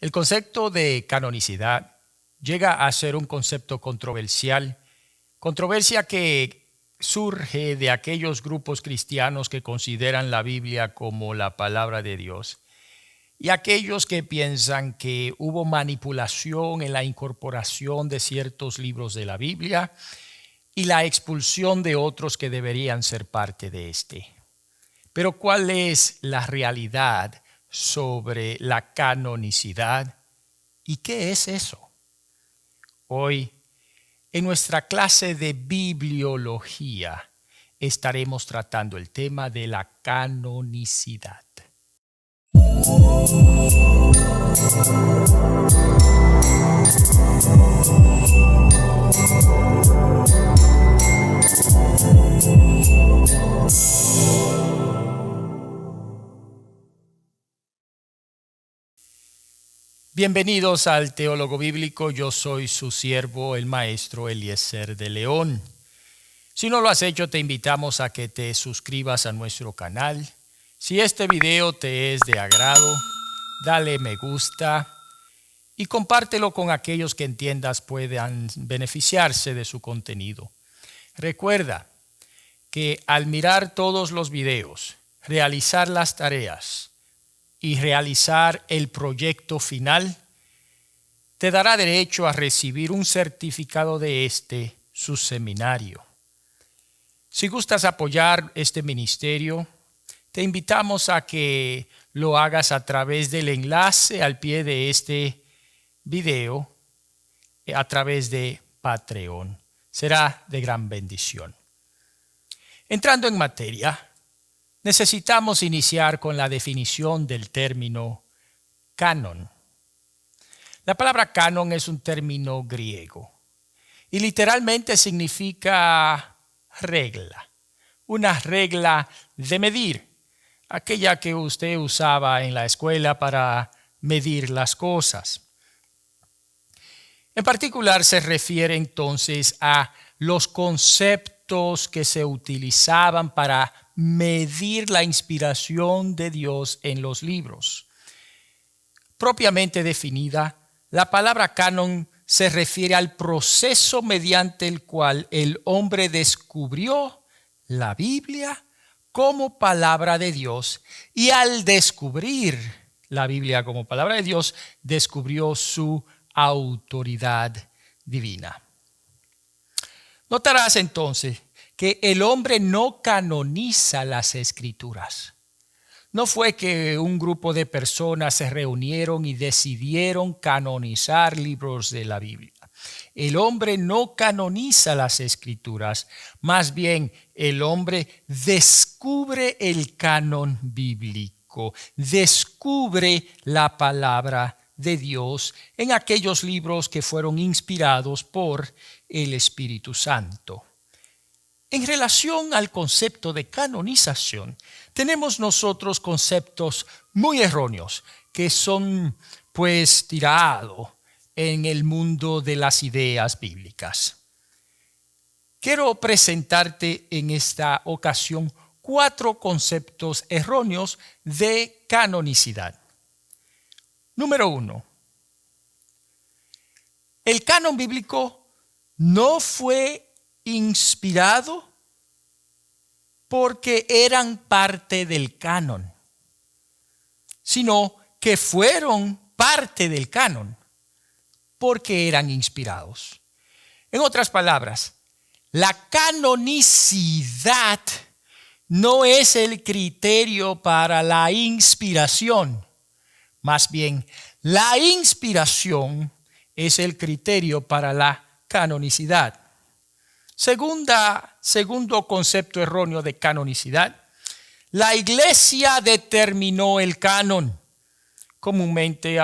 El concepto de canonicidad llega a ser un concepto controversia que surge de aquellos grupos cristianos que consideran la Biblia como la palabra de Dios y aquellos que piensan que hubo manipulación en la incorporación de ciertos libros de la Biblia y la expulsión de otros que deberían ser parte de este. Pero ¿cuál es la realidad sobre la canonicidad? ¿Y qué es eso? Hoy, en nuestra clase de bibliología, estaremos tratando el tema de la canonicidad. Bienvenidos al Teólogo Bíblico. Yo soy su siervo, el maestro Eliezer de León. Si no lo has hecho, te invitamos a que te suscribas a nuestro canal. Si este video te es de agrado, dale me gusta y compártelo con aquellos que entiendas puedan beneficiarse de su contenido. Recuerda que al mirar todos los videos, realizar las tareas y realizar el proyecto final, te dará derecho a recibir un certificado de su seminario. Si gustas apoyar este ministerio, te invitamos a que lo hagas a través del enlace al pie de este video, a través de Patreon. Será de gran bendición. Entrando en materia, necesitamos iniciar con la definición del término canon. La palabra canon es un término griego y literalmente significa regla, una regla de medir, aquella que usted usaba en la escuela para medir las cosas. En particular se refiere entonces a los conceptos que se utilizaban para medir la inspiración de Dios en los libros. Propiamente definida, la palabra canon se refiere al proceso mediante el cual el hombre descubrió la Biblia como palabra de Dios y al descubrir la Biblia como palabra de Dios, descubrió su autoridad divina. Notarás entonces que el hombre no canoniza las Escrituras. No fue que un grupo de personas se reunieron y decidieron canonizar libros de la Biblia. El hombre no canoniza las Escrituras, más bien el hombre descubre el canon bíblico, descubre la palabra de Dios en aquellos libros que fueron inspirados por el Espíritu Santo. En relación al concepto de canonización, tenemos nosotros conceptos muy erróneos que son tirados en el mundo de las ideas bíblicas. Quiero presentarte en esta ocasión 4 conceptos erróneos de canonicidad. Número 1. El canon bíblico no fue inspirado porque eran parte del canon, sino que fueron parte del canon porque eran inspirados. En otras palabras, la canonicidad no es el criterio para la inspiración. Más bien, la inspiración es el criterio para la canonicidad. Segundo concepto erróneo de canonicidad. La iglesia determinó el canon. Comúnmente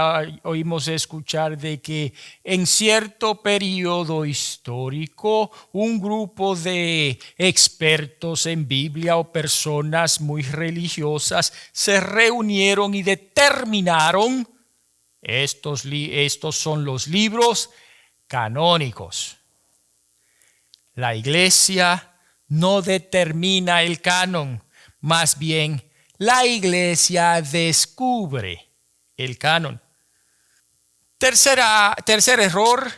oímos escuchar de que en cierto periodo histórico un grupo de expertos en Biblia o personas muy religiosas se reunieron y determinaron estos son los libros canónicos. La iglesia no determina el canon, más bien la iglesia descubre el canon. Tercer error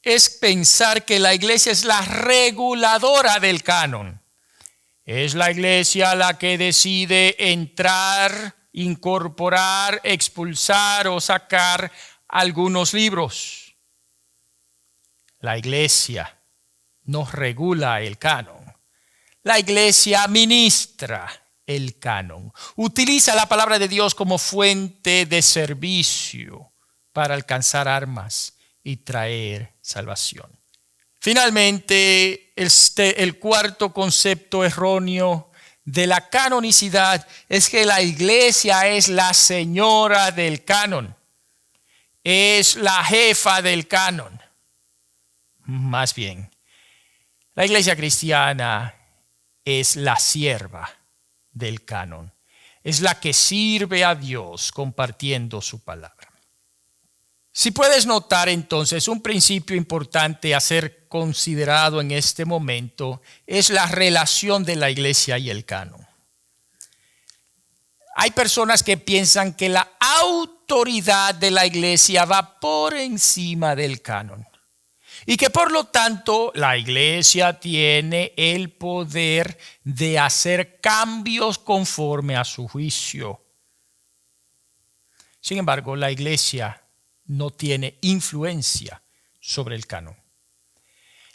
es pensar que la iglesia es la reguladora del canon. Es la iglesia la que decide entrar, incorporar, expulsar o sacar algunos libros. La iglesia no regula el canon. La iglesia ministra el canon. Utiliza la palabra de Dios como fuente de servicio para alcanzar almas y traer salvación. Finalmente, el cuarto concepto erróneo de la canonicidad es que la iglesia es la señora del canon, es la jefa del canon. Más bien, la iglesia cristiana es la sierva del canon, es la que sirve a Dios compartiendo su palabra. Si puedes notar entonces, un principio importante a ser considerado en este momento es la relación de la iglesia y el canon. Hay personas que piensan que la autoridad de la iglesia va por encima del canon y que por lo tanto la iglesia tiene el poder de hacer cambios conforme a su juicio. Sin embargo, la iglesia no tiene influencia sobre el canon.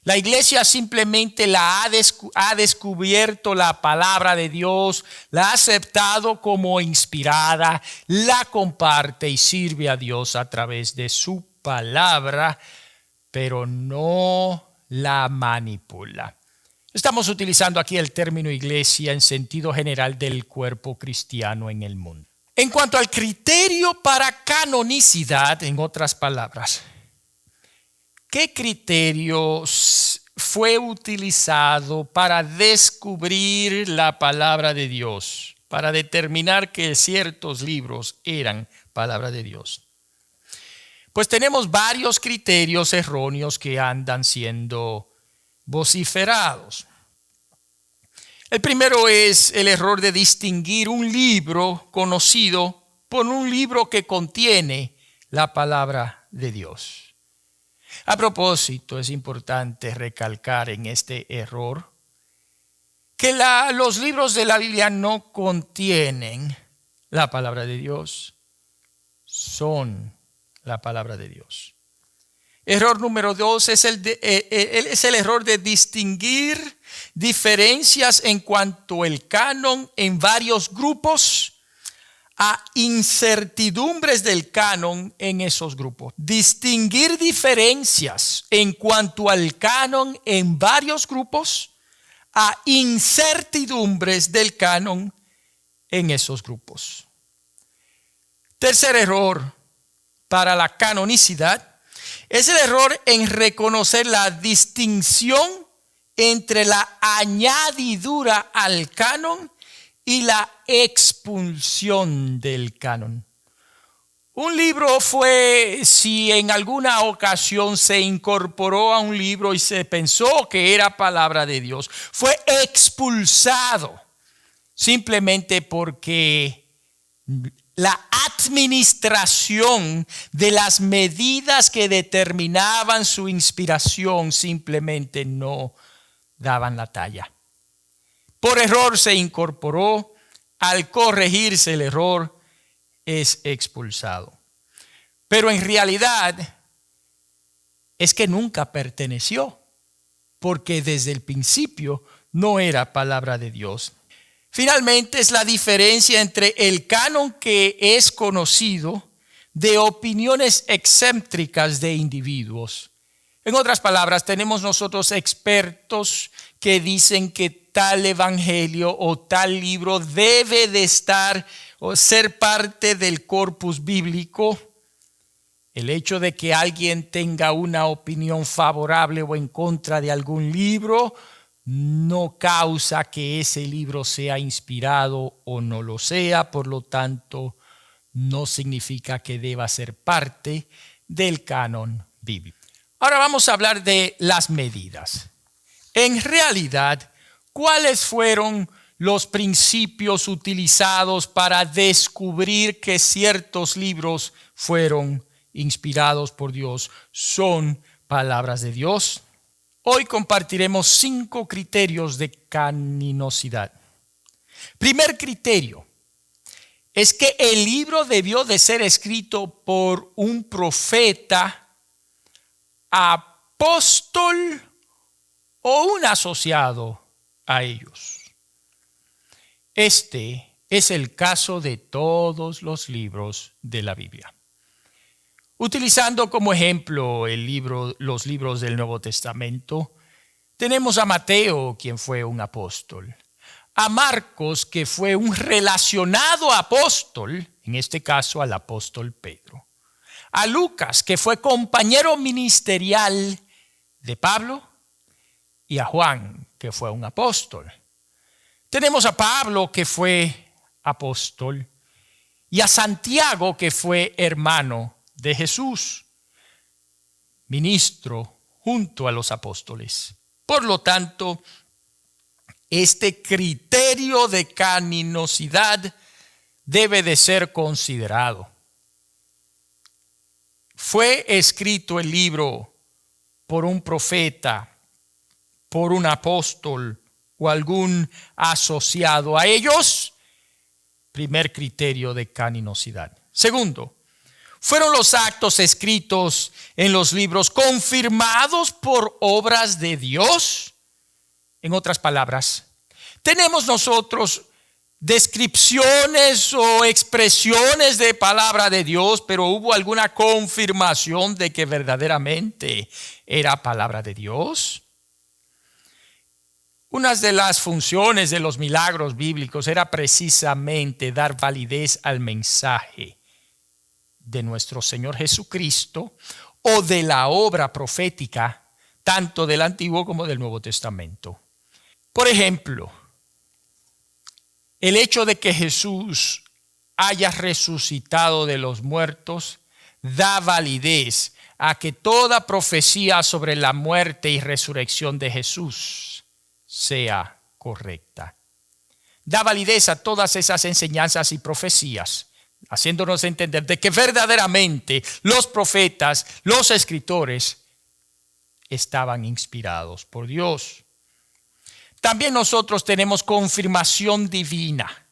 La iglesia simplemente ha descubierto la palabra de Dios, la ha aceptado como inspirada, la comparte y sirve a Dios a través de su palabra, pero no la manipula. Estamos utilizando aquí el término iglesia en sentido general del cuerpo cristiano en el mundo. En cuanto al criterio para canonicidad, en otras palabras, ¿qué criterio fue utilizado para descubrir la palabra de Dios, para determinar que ciertos libros eran palabra de Dios? Pues tenemos varios criterios erróneos que andan siendo vociferados. El primero es el error de distinguir un libro conocido por un libro que contiene la palabra de Dios. A propósito, es importante recalcar en este error que los libros de la Biblia no contienen la palabra de Dios, son la palabra de Dios. Error número 2 es el error de distinguir diferencias en cuanto al canon en varios grupos a incertidumbres del canon en esos grupos. Distinguir diferencias en cuanto al canon en varios grupos a incertidumbres del canon en esos grupos. Tercer error para la canonicidad es el error en reconocer la distinción entre la añadidura al canon y la expulsión del canon. Un libro fue, si en alguna ocasión se incorporó a un libro y se pensó que era palabra de Dios, fue expulsado simplemente porque la administración de las medidas que determinaban su inspiración simplemente no daban la talla. Por error se incorporó, al corregirse el error es expulsado. Pero en realidad es que nunca perteneció, porque desde el principio no era palabra de Dios. Finalmente es la diferencia entre el canon que es conocido de opiniones excéntricas de individuos. En otras palabras, tenemos nosotros expertos que dicen que tal evangelio o tal libro debe de estar o ser parte del corpus bíblico. El hecho de que alguien tenga una opinión favorable o en contra de algún libro no causa que ese libro sea inspirado o no lo sea, por lo tanto, no significa que deba ser parte del canon bíblico. Ahora vamos a hablar de las medidas. En realidad, ¿cuáles fueron los principios utilizados para descubrir que ciertos libros fueron inspirados por Dios, son palabras de Dios. Hoy compartiremos 5 criterios de canonicidad. Primer criterio es que el libro debió de ser escrito por un profeta, apóstol o un asociado a ellos. Este es el caso de todos los libros de la Biblia. Utilizando como ejemplo los libros del Nuevo Testamento, tenemos a Mateo, quien fue un apóstol, a Marcos, que fue un relacionado apóstol, en este caso al apóstol Pedro, a Lucas, que fue compañero ministerial de Pablo, y a Juan, que fue un apóstol. Tenemos a Pablo, que fue apóstol, y a Santiago, que fue hermano de Jesús, ministro junto a los apóstoles. Por lo tanto, este criterio de canonicidad debe de ser considerado. ¿Fue escrito el libro por un profeta, por un apóstol o algún asociado a ellos? Primer criterio de canonicidad. Segundo, ¿fueron los actos escritos en los libros confirmados por obras de Dios? En otras palabras, ¿tenemos nosotros descripciones o expresiones de palabra de Dios, pero hubo alguna confirmación de que verdaderamente era palabra de Dios? Una de las funciones de los milagros bíblicos era precisamente dar validez al mensaje de nuestro Señor Jesucristo o de la obra profética, tanto del Antiguo como del Nuevo Testamento. Por ejemplo, el hecho de que Jesús haya resucitado de los muertos da validez a que toda profecía sobre la muerte y resurrección de Jesús sea correcta. Da validez a todas esas enseñanzas y profecías, haciéndonos entender de que verdaderamente los profetas, los escritores, estaban inspirados por Dios. También nosotros tenemos confirmación divina.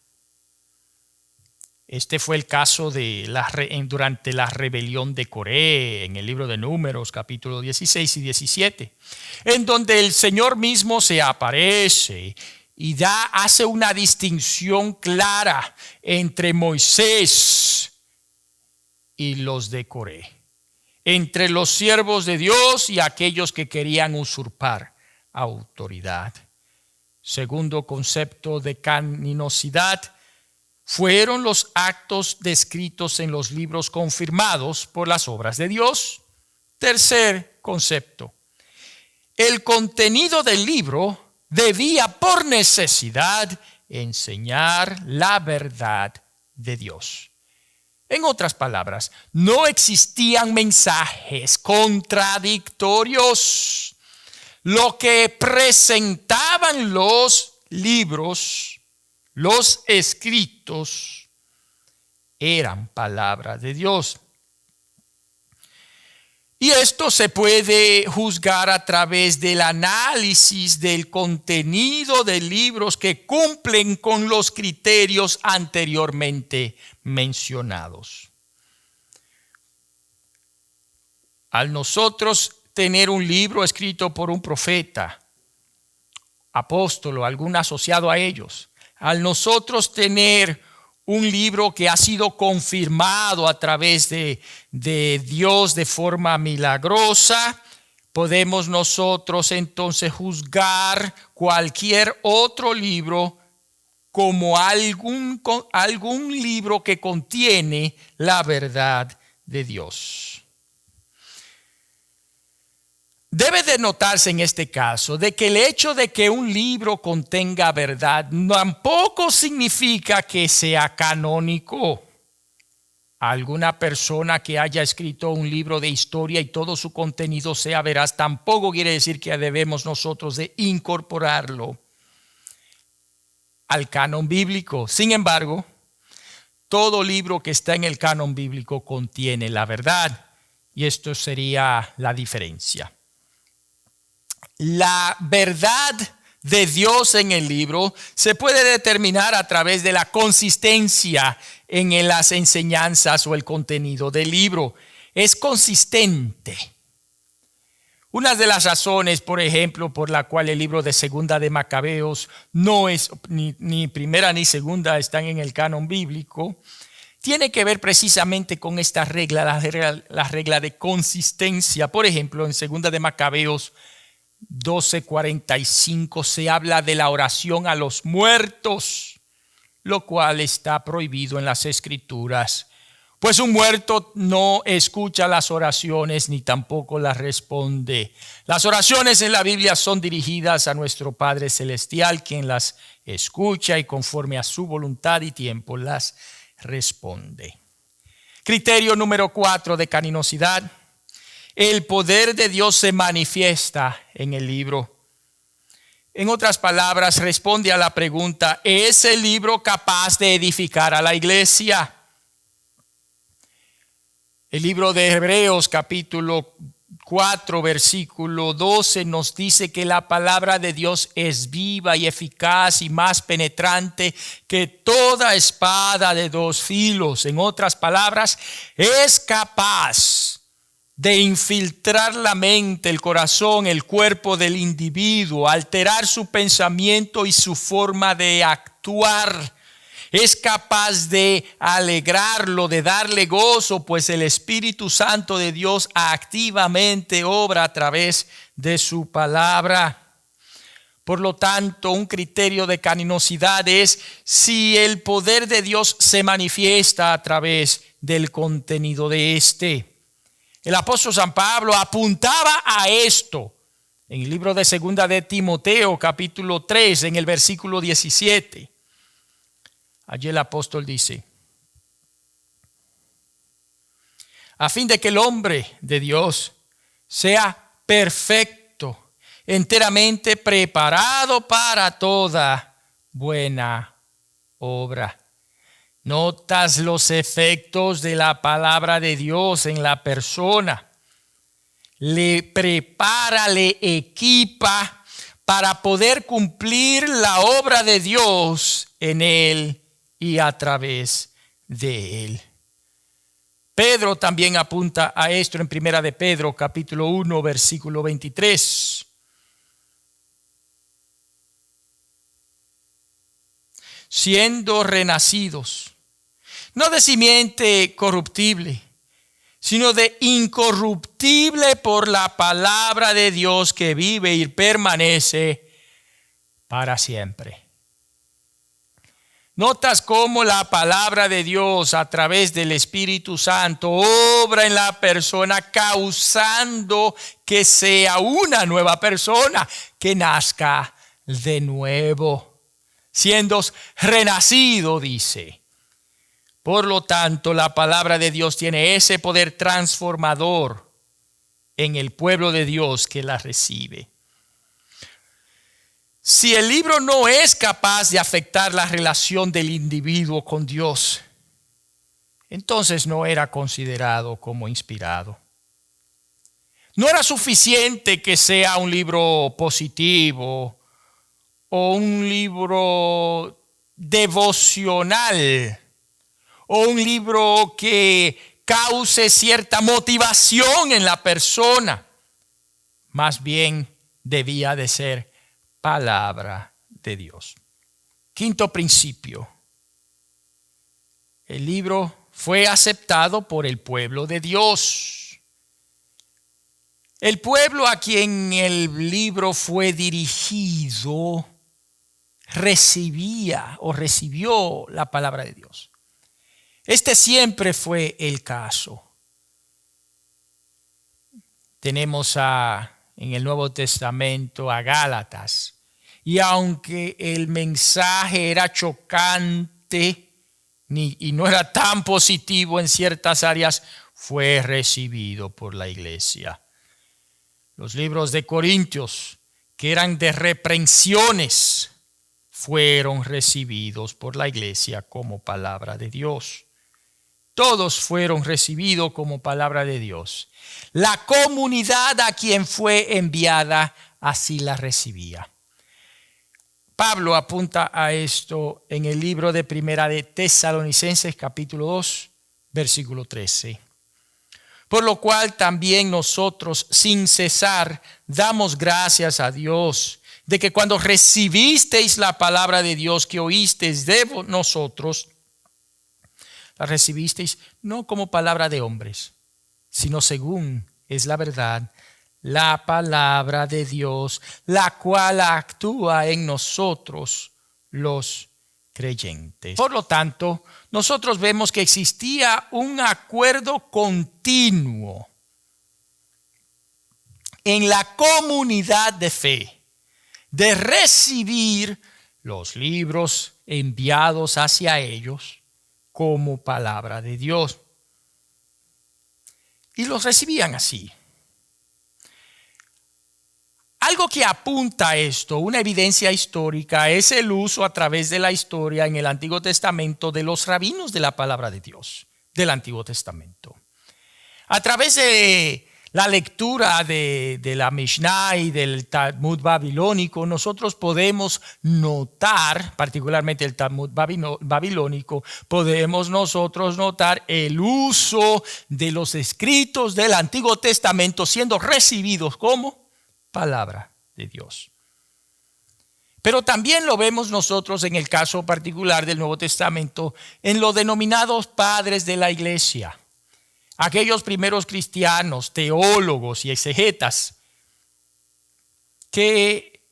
Este fue el caso durante la rebelión de Coré, en el libro de Números, capítulo 16 y 17, en donde el Señor mismo se aparece y hace una distinción clara entre Moisés y los de Coré, entre los siervos de Dios y aquellos que querían usurpar autoridad. Segundo concepto de canonicidad, fueron los actos descritos en los libros confirmados por las obras de Dios. Tercer concepto, el contenido del libro debía por necesidad enseñar la verdad de Dios. En otras palabras, no existían mensajes contradictorios. Lo que presentaban los libros, los escritos, eran palabra de Dios. Y esto se puede juzgar a través del análisis del contenido de libros que cumplen con los criterios anteriormente mencionados. Al nosotros tener un libro escrito por un profeta, apóstol o algún asociado a ellos, al nosotros tener un libro que ha sido confirmado a través de Dios de forma milagrosa, podemos nosotros entonces juzgar cualquier otro libro como algún libro que contiene la verdad de Dios. Debe de notarse en este caso de que el hecho de que un libro contenga verdad tampoco significa que sea canónico. Alguna persona que haya escrito un libro de historia y todo su contenido sea veraz tampoco quiere decir que debemos nosotros de incorporarlo al canon bíblico. Sin embargo, todo libro que está en el canon bíblico contiene la verdad. Y esto sería la diferencia. La verdad de Dios en el libro se puede determinar a través de la consistencia en las enseñanzas o el contenido del libro. Es consistente. Una de las razones, por ejemplo, por la cual el libro de Segunda de Macabeos no es ni primera ni segunda están en el canon bíblico, tiene que ver precisamente con esta regla, la regla de consistencia. Por ejemplo, en Segunda de Macabeos 12:45 se habla de la oración a los muertos, lo cual está prohibido en las Escrituras. Pues un muerto no escucha las oraciones ni tampoco las responde. Las oraciones en la Biblia son dirigidas a nuestro Padre Celestial, quien las escucha y conforme a su voluntad y tiempo las responde. Criterio número 4 de canonicidad. El poder de Dios se manifiesta en el libro. En otras palabras, responde a la pregunta: ¿es el libro capaz de edificar a la iglesia? El libro de Hebreos capítulo 4 versículo 12 nos dice que la palabra de Dios es viva y eficaz y más penetrante que toda espada de dos filos. En otras palabras, es capaz de infiltrar la mente, el corazón, el cuerpo del individuo, alterar su pensamiento y su forma de actuar. Es capaz de alegrarlo, de darle gozo, pues el Espíritu Santo de Dios activamente obra a través de su palabra. Por lo tanto, un criterio de canonicidad es si el poder de Dios se manifiesta a través del contenido de este. El apóstol San Pablo apuntaba a esto en el libro de Segunda de Timoteo, capítulo 3, en el versículo 17. Allí el apóstol dice: a fin de que el hombre de Dios sea perfecto, enteramente preparado para toda buena obra. Notas los efectos de la palabra de Dios en la persona. Le prepara, le equipa para poder cumplir la obra de Dios en él y a través de él. Pedro también apunta a esto en Primera de Pedro, capítulo 1, versículo 23. Siendo renacidos, no de simiente corruptible, sino de incorruptible por la palabra de Dios que vive y permanece para siempre. Notas cómo la palabra de Dios a través del Espíritu Santo obra en la persona, causando que sea una nueva persona, que nazca de nuevo, siendo renacido, dice. Por lo tanto, la palabra de Dios tiene ese poder transformador en el pueblo de Dios que la recibe. Si el libro no es capaz de afectar la relación del individuo con Dios, entonces no era considerado como inspirado. No era suficiente que sea un libro positivo o un libro devocional o un libro que cause cierta motivación en la persona. Más bien debía de ser palabra de Dios. Quinto principio. El libro fue aceptado por el pueblo de Dios. El pueblo a quien el libro fue dirigido recibió la palabra de Dios. Este siempre fue el caso. Tenemos en el Nuevo Testamento a Gálatas. Y aunque el mensaje era chocante y no era tan positivo en ciertas áreas, fue recibido por la iglesia. Los libros de Corintios, que eran de reprensiones, fueron recibidos por la iglesia como palabra de Dios. todos fueron recibidos como palabra de Dios. La comunidad a quien fue enviada así la recibía. Pablo apunta a esto en el libro de Primera de Tesalonicenses, capítulo 2, versículo 13. Por lo cual también nosotros, sin cesar, damos gracias a Dios de que cuando recibisteis la palabra de Dios que oísteis de nosotros, la recibisteis no como palabra de hombres, sino según es la verdad, la palabra de Dios, la cual actúa en nosotros los creyentes. Por lo tanto, nosotros vemos que existía un acuerdo continuo en la comunidad de fe de recibir los libros enviados hacia ellos como palabra de Dios. Y los recibían así. Algo que apunta a esto, una evidencia histórica, es el uso a través de la historia en el Antiguo Testamento de los rabinos de la palabra de Dios, del Antiguo Testamento. A través de la lectura de la Mishnah y del Talmud babilónico, nosotros podemos notar, particularmente el Talmud babilónico, podemos nosotros notar el uso de los escritos del Antiguo Testamento siendo recibidos como palabra de Dios. Pero también lo vemos nosotros en el caso particular del Nuevo Testamento en los denominados padres de la iglesia. Aquellos primeros cristianos, teólogos y exegetas que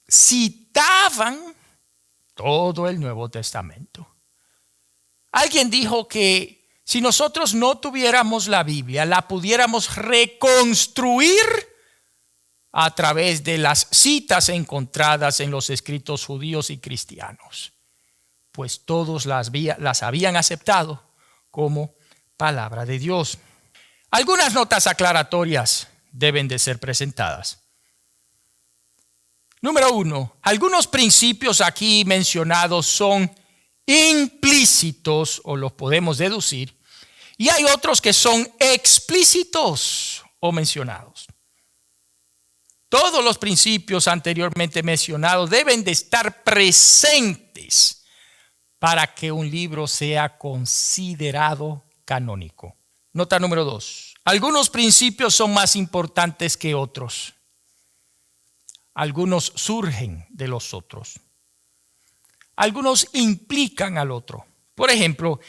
citaban todo el Nuevo Testamento. Alguien dijo que si nosotros no tuviéramos la Biblia, la pudiéramos reconstruir a través de las citas encontradas en los escritos judíos y cristianos, pues todos las habían aceptado como palabra de Dios. Algunas notas aclaratorias deben de ser presentadas. Número 1, algunos principios aquí mencionados son implícitos o los podemos deducir, y hay otros que son explícitos o mencionados. Todos los principios anteriormente mencionados deben de estar presentes para que un libro sea considerado canónico. Nota número 2. Algunos principios son más importantes que otros. Algunos surgen de los otros. Algunos implican al otro. Por ejemplo,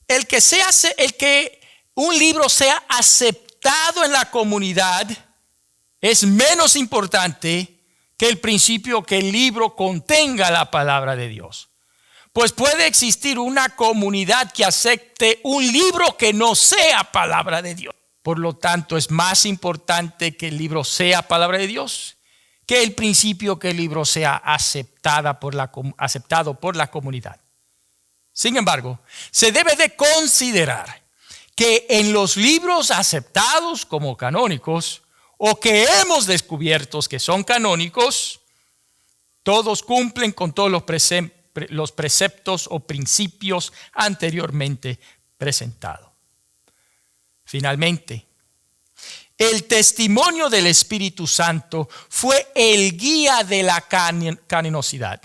el que un libro sea aceptado en la comunidad es menos importante que el principio que el libro contenga la palabra de Dios. Pues puede existir una comunidad que acepte un libro que no sea palabra de Dios. Por lo tanto, es más importante que el libro sea palabra de Dios que el principio que el libro sea aceptado por la comunidad. Sin embargo, se debe de considerar que en los libros aceptados como canónicos o que hemos descubierto que son canónicos, todos cumplen con todos los preceptos o principios anteriormente presentados. Finalmente, el testimonio del Espíritu Santo fue el guía de la canonicidad.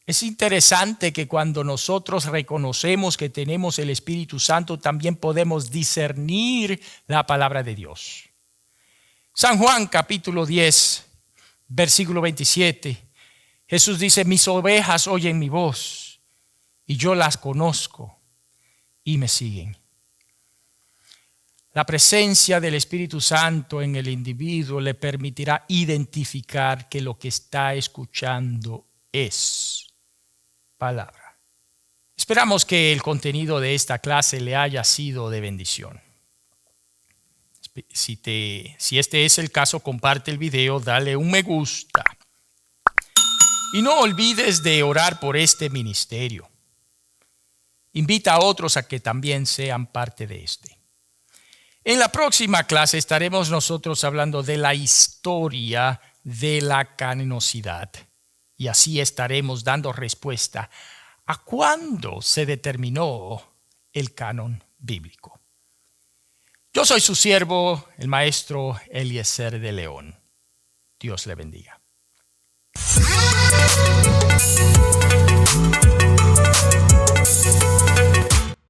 Es interesante que cuando nosotros reconocemos que tenemos el Espíritu Santo, también podemos discernir la palabra de Dios. San Juan capítulo 10, versículo 27. Jesús dice: mis ovejas oyen mi voz y yo las conozco y me siguen. La presencia del Espíritu Santo en el individuo le permitirá identificar que lo que está escuchando es palabra. Esperamos que el contenido de esta clase le haya sido de bendición. Si este es el caso, comparte el video, dale un me gusta. Y no olvides de orar por este ministerio. Invita a otros a que también sean parte de este. En la próxima clase estaremos nosotros hablando de la historia de la canonicidad. Y así estaremos dando respuesta ¿A cuándo se determinó el canon bíblico? Yo soy su siervo, el maestro Eliezer de León. Dios le bendiga.